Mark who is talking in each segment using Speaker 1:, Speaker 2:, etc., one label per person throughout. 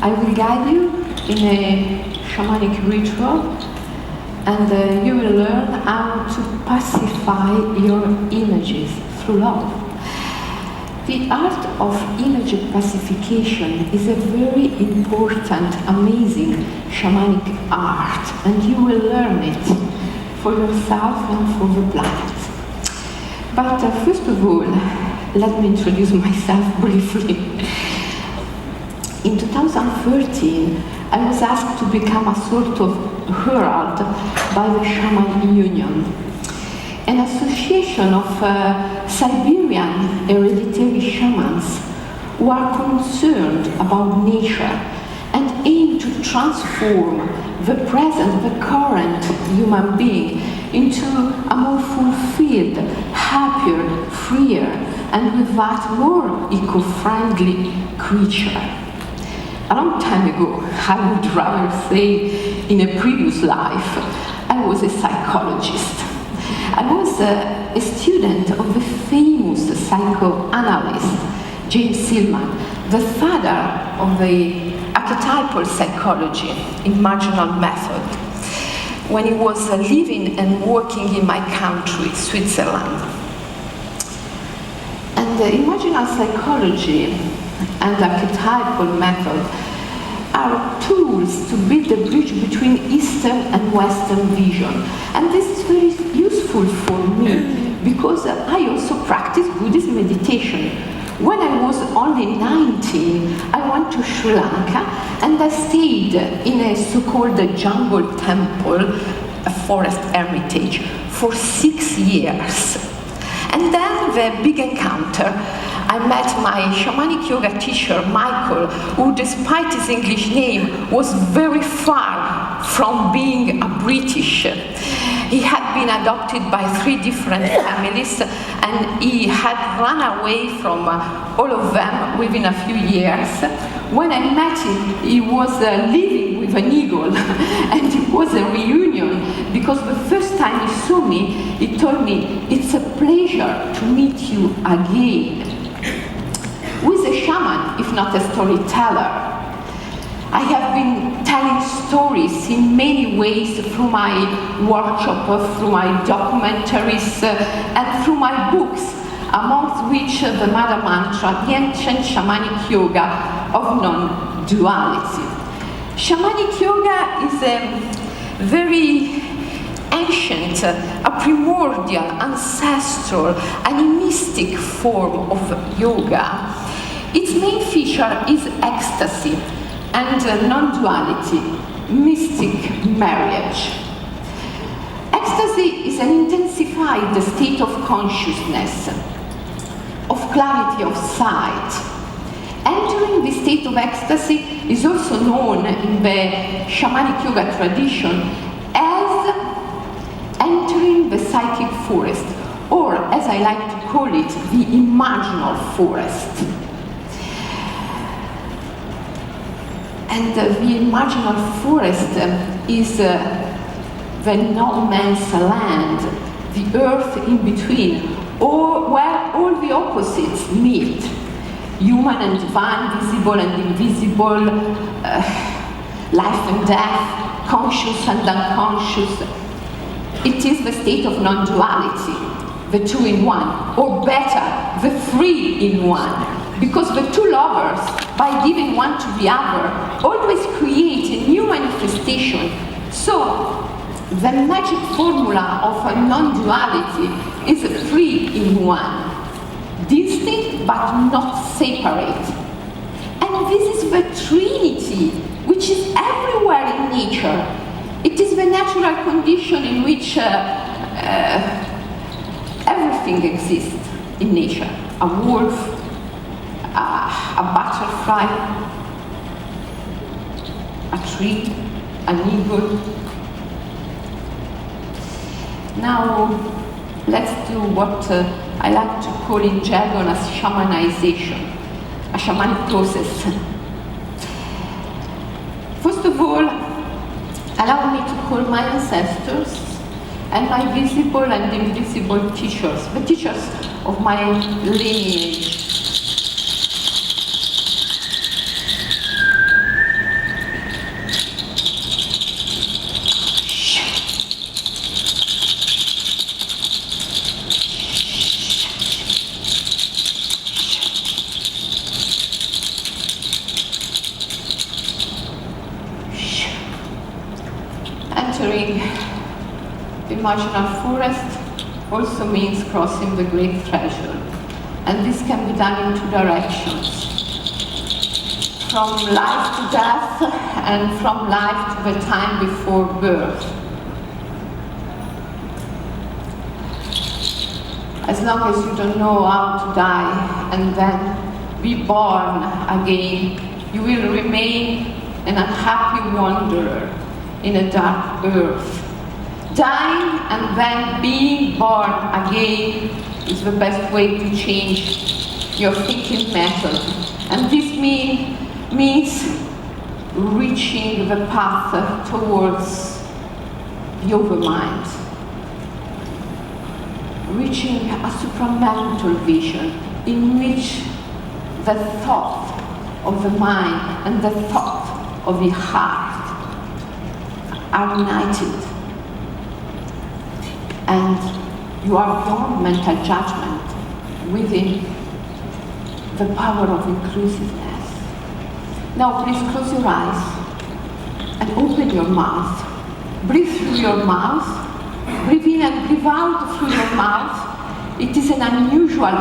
Speaker 1: I will guide you in a shamanic ritual, and you will learn how to pacify your images through love. The art of image pacification is a very important, amazing shamanic art, and you will learn it for yourself and for the planet. But first of all, let me introduce myself briefly. In 2013, I was asked to become a sort of herald by the Shaman Union, an association of Siberian hereditary shamans who are concerned about nature and aim to transform the present, the current human being into a more fulfilled, happier, freer, and with that more eco-friendly creature. A long time ago, I would rather say in a previous life, I was a psychologist. I was a student of the famous psychoanalyst James Hillman, the father of the archetypal psychology in marginal method, when he was living and working in my country, Switzerland. And imaginal psychology and archetypal method are tools to build a bridge between Eastern and Western vision. And this is very useful for me because I also practice Buddhist meditation. When I was only 19, I went to Sri Lanka and I stayed in a so-called jungle temple, a forest hermitage, for 6 years. And then the big encounter. I met my shamanic yoga teacher, Michael, who, despite his English name, was very far from being a British. He had been adopted by 3 different families, and he had run away from all of them within a few years. When I met him, he was living with an eagle, and it was a reunion, because the first time he saw me, he told me, "It's a pleasure to meet you again." Who is a shaman, if not a storyteller? I have been telling stories in many ways through my workshop, through my documentaries, and through my books, amongst which the Mother Mantra, the ancient shamanic yoga of non-duality. Shamanic yoga is a very ancient, a primordial, ancestral, animistic form of yoga. Its main feature is ecstasy and non-duality, mystic marriage. Ecstasy is an intensified state of consciousness, of clarity of sight. Entering the state of ecstasy is also known in the shamanic yoga tradition as entering the psychic forest, or as I like to call it, the imaginal forest. And the imaginal forest is the no man's land, the earth in between, or where all the opposites meet. Human and divine, visible and invisible, life and death, conscious and unconscious. It is the state of non-duality, the 2 in 1, or better, the 3 in 1. Because the 2 lovers, by giving one to the other, always create a new manifestation. So, the magic formula of a non-duality is 3 in 1. Distinct but not separate. And this is the Trinity, which is everywhere in nature. It is the natural condition in which everything exists in nature. A wolf, a butterfly, a tree, an eagle. Now, let's do what I like to call in jargon as shamanization, a shamanic process. First of all, allow me to call my ancestors and my visible and invisible teachers, the teachers of my lineage. entering the imaginal forest also means crossing the great threshold. And this can be done in two directions. From life to death and from life to the time before birth. As long as you don't know how to die and then be born again, you will remain an unhappy wanderer in a dark earth. Dying and then being born again is the best way to change your thinking method. And this means reaching the path towards the overmind. Reaching a supramental vision in which the thought of the mind and the thought of the heart are united. And you are beyond mental judgment within the power of inclusiveness. Now please close your eyes and open your mouth. Breathe through your mouth. Breathe in and breathe out through your mouth. It is an unusual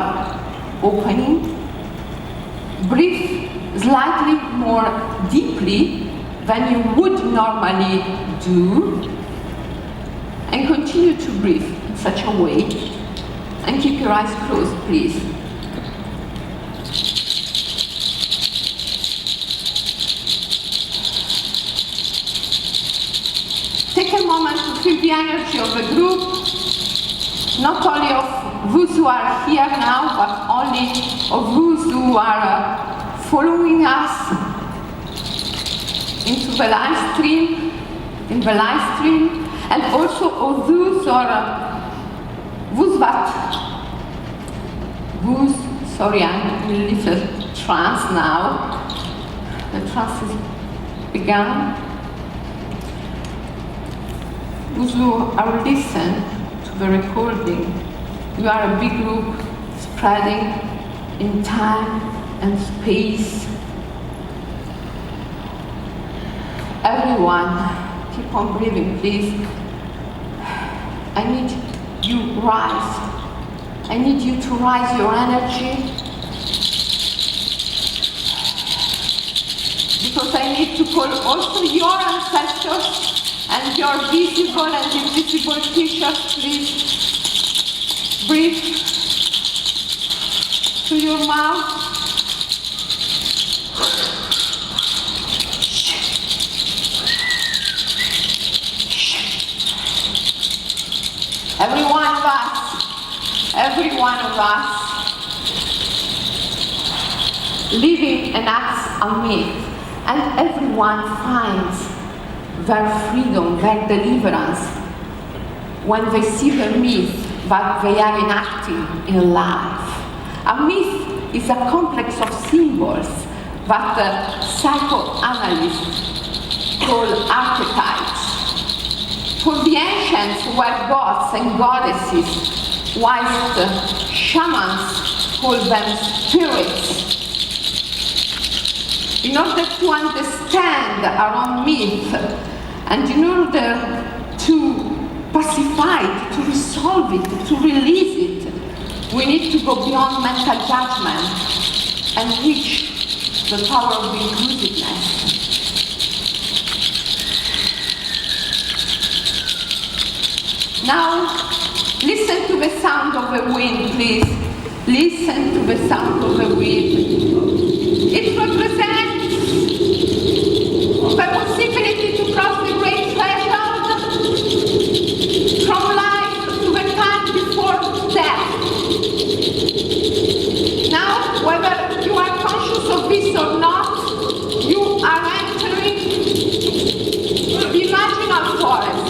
Speaker 1: opening. Breathe slightly more deeply than you would normally do. And continue to breathe in such a way. And keep your eyes closed, please. Take a moment to feel the energy of the group, not only of those who are here now, but only of those who are following us into the live stream, and also of those sorry, I'm in a little trance now. The trance has begun. Those who are listening to the recording, we are a big group spreading in time and space. Everyone, keep on breathing, please. I need you rise. I need you to rise your energy. Because I need to call also your ancestors and your visible and invisible teachers, please. Breathe through your mouth. Every one of us living enacts a myth, and everyone finds their freedom, their deliverance, when they see the myth that they are enacting in life. A myth is a complex of symbols that psychoanalysts call archetypes. For the ancients were gods and goddesses, whilst shamans call them spirits. In order to understand our own myth, and in order to pacify it, to resolve it, to release it, we need to go beyond mental judgment and reach the power of inclusiveness. Now, listen to the sound of the wind, please. Listen to the sound of the wind. It represents the possibility to cross the great threshold from life to the time before death. Now, whether you are conscious of this or not, you are entering the imaginal forest.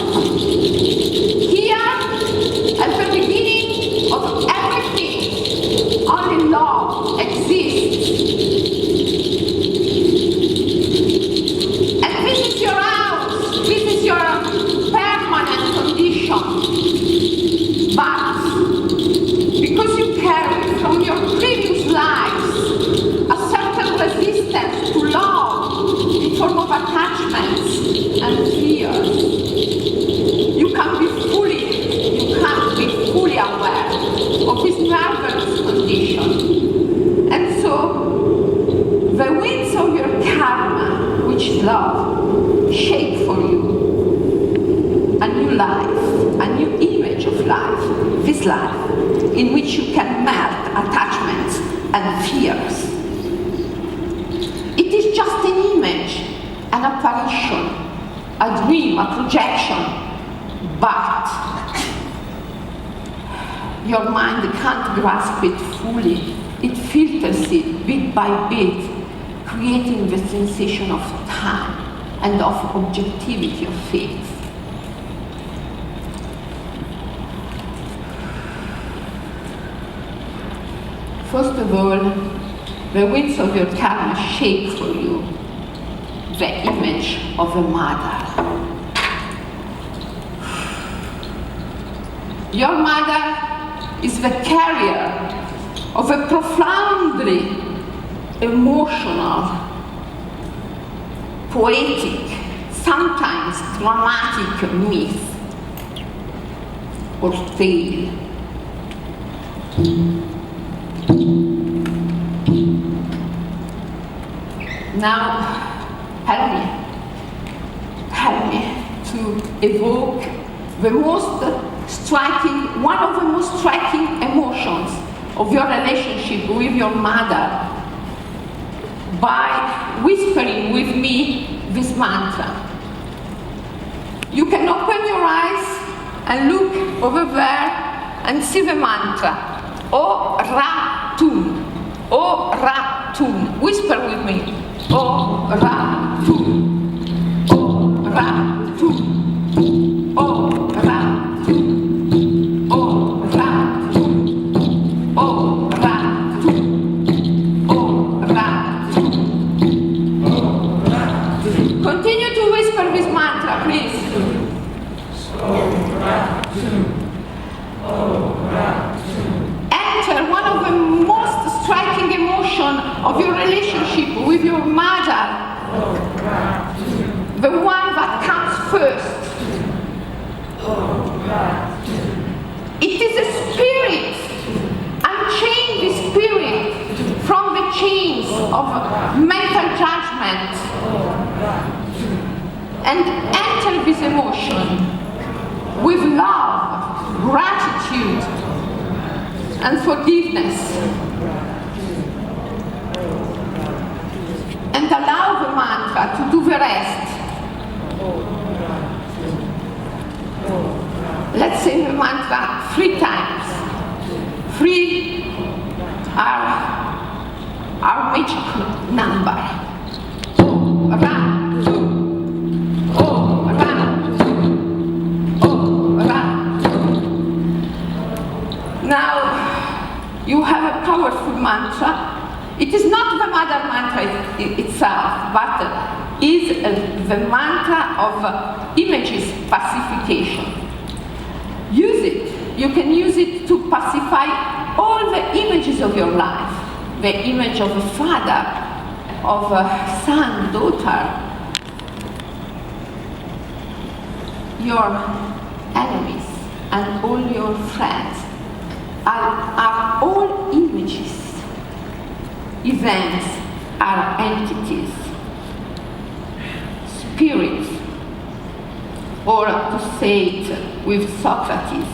Speaker 1: Here, at the beginning of everything, only love exists. this love shape for you a new life, a new image of life, this life in which you can melt attachments and fears. It is just an image, an apparition, a dream, a projection, but your mind can't grasp it fully. It filters it bit by bit, creating the sensation of time and of objectivity of faith. First of all, the winds of your karma shape for you the image of a mother. Your mother is the carrier of a profoundly emotional, poetic, sometimes dramatic myth or tale. Now, help me to evoke the most striking, one of the most striking emotions of your relationship with your mother by whispering with me this mantra. You can open your eyes and look over there and see the mantra. O Ra Tun. O Ra Tun. Whisper with me. O Ra Tun. O Ra Tun. O Ra Tun. O Ra Tun. O Ra Tun. O Ra Tun. Continue to whisper this mantra, please. O Ra Tun. O Ra Tun. Enter one of the most striking emotions of your relationship with your mother, the one that comes first. It is a spirit. Unchain the spirit from the chains of mental judgment and enter this emotion with love, gratitude, and forgiveness. And allow the mantra to do the rest. Let's say the mantra 3 times. 3 are our magic number. O Ra Tu. O Ra Tu. O Ra Tu. Now, you have a powerful mantra. It is not the mother mantra itself, but is the mantra of images pacification. Use it. You can use it to pacify all the images of your life. The image of a father, of a son, daughter, your enemies, and all your friends are all images. Events are entities, spirits, or to say it with Socrates,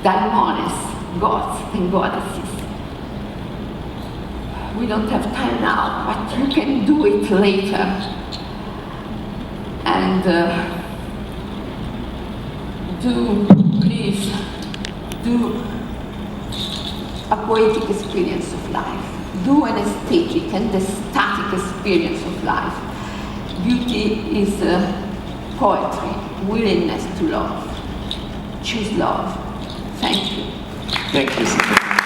Speaker 1: daimones, gods and goddesses. We don't have time now, but you can do it later. And please do a poetic experience of life. Do an aesthetic and ecstatic experience of life. Beauty is poetry, willingness to love. Choose love. Thank you.
Speaker 2: Thank you.